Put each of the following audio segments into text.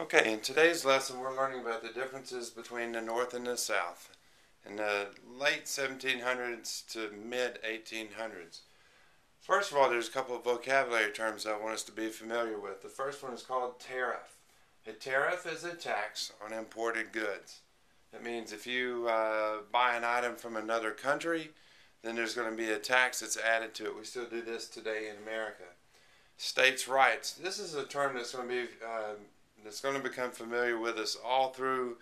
Okay, in today's lesson we're learning about the differences between the North and the South in the late 1700s to mid 1800s. First of all, there's a couple of vocabulary terms I want us to be familiar with. The first one is called tariff. A tariff is a tax on imported goods. That means if you buy an item from another country, then there's going to be a tax that's added to it. We still do this today in America. States' rights. This is a term that's going to become familiar with us all through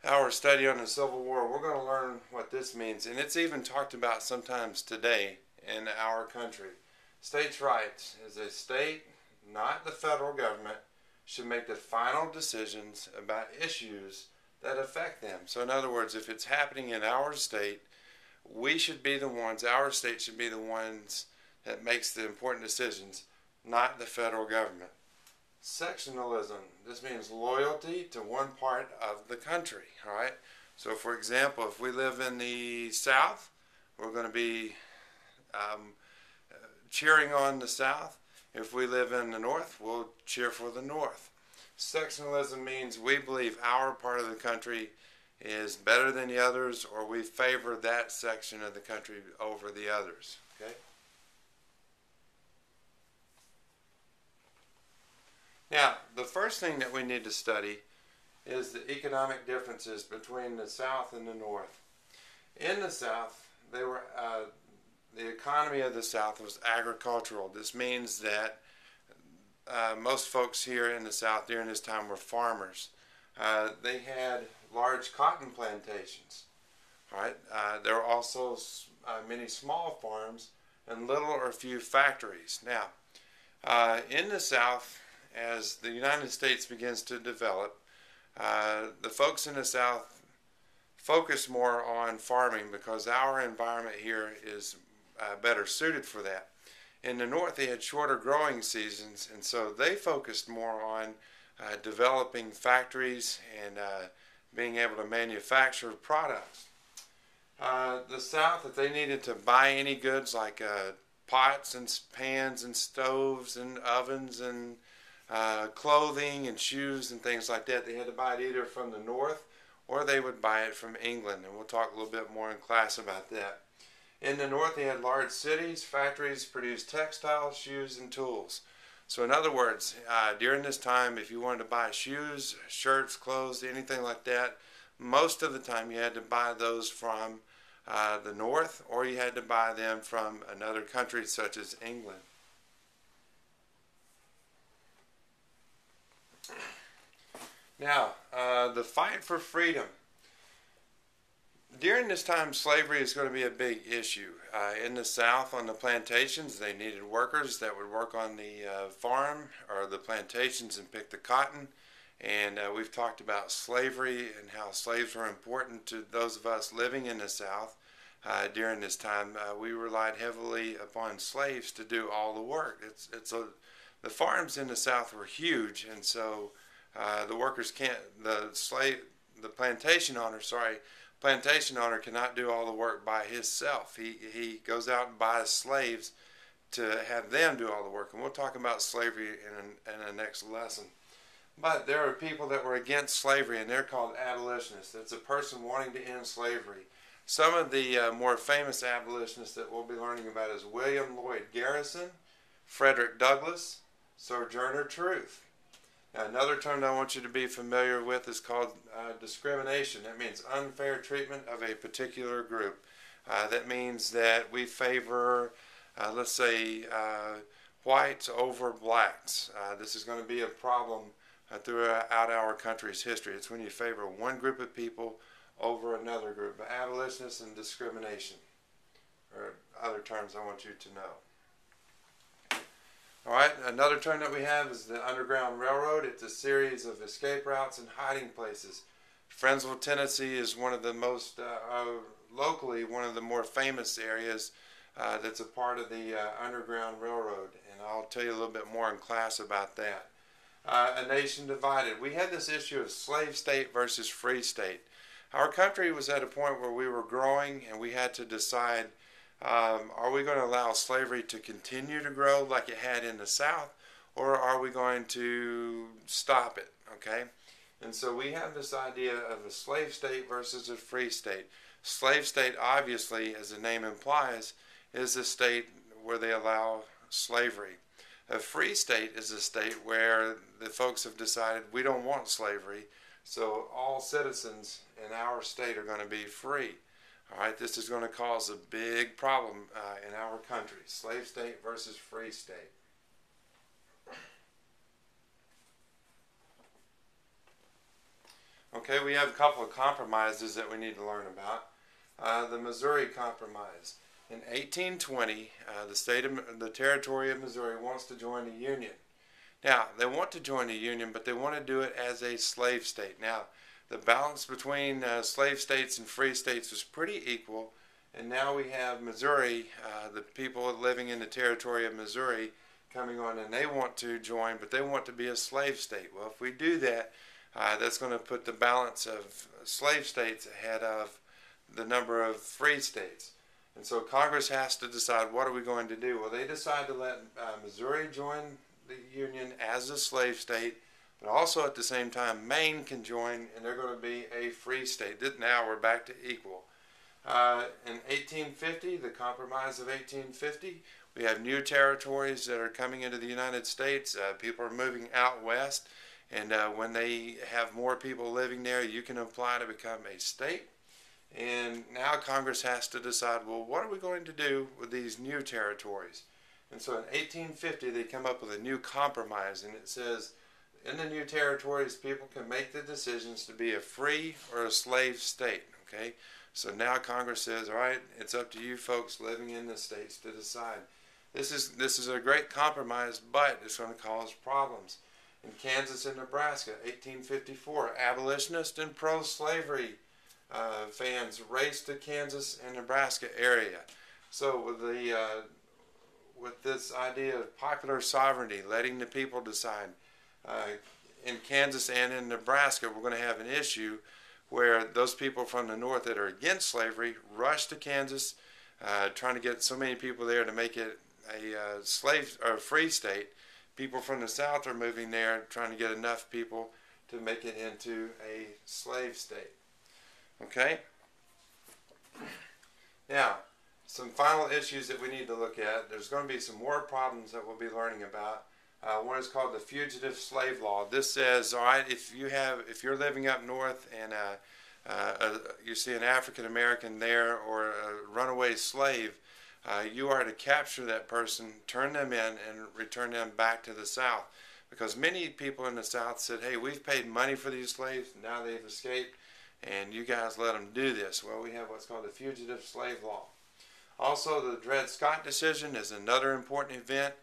our study on the Civil War. We're going to learn what this means, and it's even talked about sometimes today in our country. States' rights is a state, not the federal government, should make the final decisions about issues that affect them. So in other words, if it's happening in our state, we should be the ones, our state should be the ones that makes the important decisions, not the federal government. Sectionalism. This means loyalty to one part of the country. All right. So, for example, if we live in the South, we're going to be cheering on the South. If we live in the North, we'll cheer for the North. Sectionalism means we believe our part of the country is better than the others, or we favor that section of the country over the others. Okay. Now, the first thing that we need to study is the economic differences between the South and the North. In the South, the economy of the South was agricultural. This means that most folks here in the South during this time were farmers. They had large cotton plantations. All right. There were also many small farms and little or few factories. Now, in the South, as the United States begins to develop, the folks in the South focus more on farming because our environment here is better suited for that. In the North, they had shorter growing seasons, and so they focused more on developing factories and being able to manufacture products. The South, if they needed to buy any goods like pots and pans and stoves and ovens and clothing and shoes and things like that, they had to buy it either from the North or they would buy it from England, and we'll talk a little bit more in class about that. In the North, they had large cities, factories produced textiles, shoes, and tools. So in other words, during this time, if you wanted to buy shoes, shirts, clothes, anything like that, most of the time you had to buy those from the North, or you had to buy them from another country such as England. Now, the fight for freedom. During this time, slavery is going to be a big issue. In the South, on the plantations, they needed workers that would work on the farm or the plantations and pick the cotton. And we've talked about slavery and how slaves were important to those of us living in the South. During this time, we relied heavily upon slaves to do all the work. The farms in the South were huge, and so the workers can't, the plantation owner cannot do all the work by himself. He goes out and buys slaves to have them do all the work. And we'll talk about slavery in the next lesson. But there are people that were against slavery, and they're called abolitionists. It's a person wanting to end slavery. Some of the more famous abolitionists that we'll be learning about is William Lloyd Garrison, Frederick Douglass, Sojourner Truth. Now, another term that I want you to be familiar with is called discrimination. That means unfair treatment of a particular group. That means that we favor, let's say, whites over blacks. This is going to be a problem throughout our country's history. It's when you favor one group of people over another group. Abolitionists and discrimination are other terms I want you to know. All right, another term that we have is the Underground Railroad. It's a series of escape routes and hiding places. Friendsville, Tennessee is one of the most, locally, one of the more famous areas that's a part of the Underground Railroad. And I'll tell you a little bit more in class about that. A nation divided. We had this issue of slave state versus free state. Our country was at a point where we were growing and we had to decide, are we going to allow slavery to continue to grow like it had in the South, or are we going to stop it? Okay, and so we have this idea of a slave state versus a free state. Slave state, obviously, as the name implies, is a state where they allow slavery. A free state is a state where the folks have decided we don't want slavery, so all citizens in our state are going to be free. All right, this is going to cause a big problem in our country. Slave state versus free state. Okay, we have a couple of compromises that we need to learn about. The Missouri Compromise. In 1820, the territory of Missouri wants to join the Union. Now, they want to join the Union, but they want to do it as a slave state. Now, the balance between slave states and free states was pretty equal, and now we have Missouri, the people living in the territory of Missouri, coming on, and they want to join, but they want to be a slave state. Well, if we do that, that's going to put the balance of slave states ahead of the number of free states. And so Congress has to decide, what are we going to do? Well, they decide to let Missouri join the Union as a slave state, but also at the same time Maine can join, and they're going to be a free state. Now we're back to equal. In 1850, the Compromise of 1850, we have new territories that are coming into the United States. People are moving out west, and when they have more people living there, you can apply to become a state. And now Congress has to decide, well, what are we going to do with these new territories? And so in 1850, they come up with a new compromise, and it says, in the new territories, people can make the decisions to be a free or a slave state. Okay, so now Congress says, all right, it's up to you folks living in the states to decide. This is a great compromise, but it's going to cause problems. In Kansas and Nebraska, 1854, abolitionist and pro-slavery fans raced to Kansas and Nebraska area. So with this idea of popular sovereignty, letting the people decide, in Kansas and in Nebraska, we're going to have an issue where those people from the north that are against slavery rush to Kansas, trying to get so many people there to make it a slave or a free state. People from the south are moving there, trying to get enough people to make it into a slave state. Okay? Now, some final issues that we need to look at. There's going to be some more problems that we'll be learning about. One is called the Fugitive Slave Law. This says, all right, if you're living up north and you see an African American there or a runaway slave, you are to capture that person, turn them in, and return them back to the South. Because many people in the South said, hey, we've paid money for these slaves, now they've escaped, and you guys let them do this. Well, we have what's called the Fugitive Slave Law. Also, the Dred Scott decision is another important event.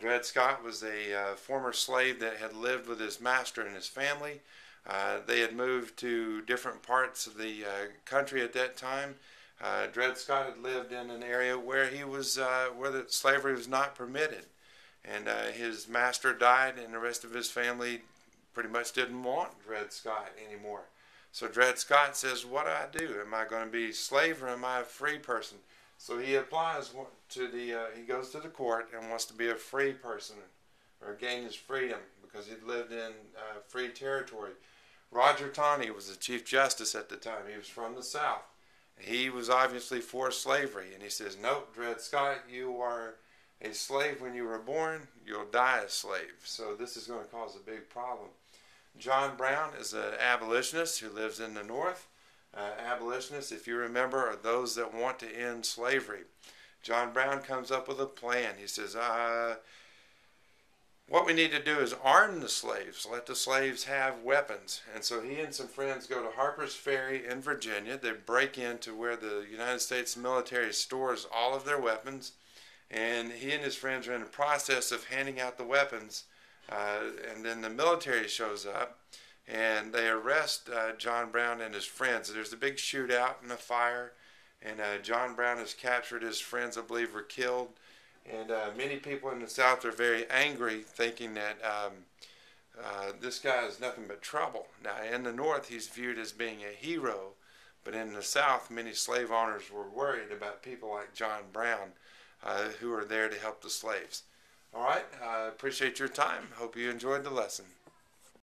Dred Scott was a former slave that had lived with his master and his family. They had moved to different parts of the country at that time. Dred Scott had lived in an area where where the slavery was not permitted, and his master died, and the rest of his family pretty much didn't want Dred Scott anymore. So Dred Scott says, what do I do? Am I going to be a slave or am I a free person? So he applies to he goes to the court and wants to be a free person or gain his freedom because he'd lived in free territory. Roger Taney was the Chief Justice at the time. He was from the South. He was obviously for slavery, and he says, nope, Dred Scott, you are a slave when you were born, you'll die a slave. So this is going to cause a big problem. John Brown is an abolitionist who lives in the North. Abolitionists, if you remember, are those that want to end slavery. John Brown comes up with a plan. He says, what we need to do is arm the slaves, let the slaves have weapons. And so he and some friends go to Harper's Ferry in Virginia. They break into where the United States military stores all of their weapons. And he and his friends are in the process of handing out the weapons. And then the military shows up, and they arrest John Brown and his friends. There's a big shootout and a fire, and John Brown is captured. His friends, I believe, were killed. And many people in the South are very angry, thinking that this guy is nothing but trouble. Now, in the North, he's viewed as being a hero, but in the South, many slave owners were worried about people like John Brown, who are there to help the slaves. All right, I appreciate your time. Hope you enjoyed the lesson.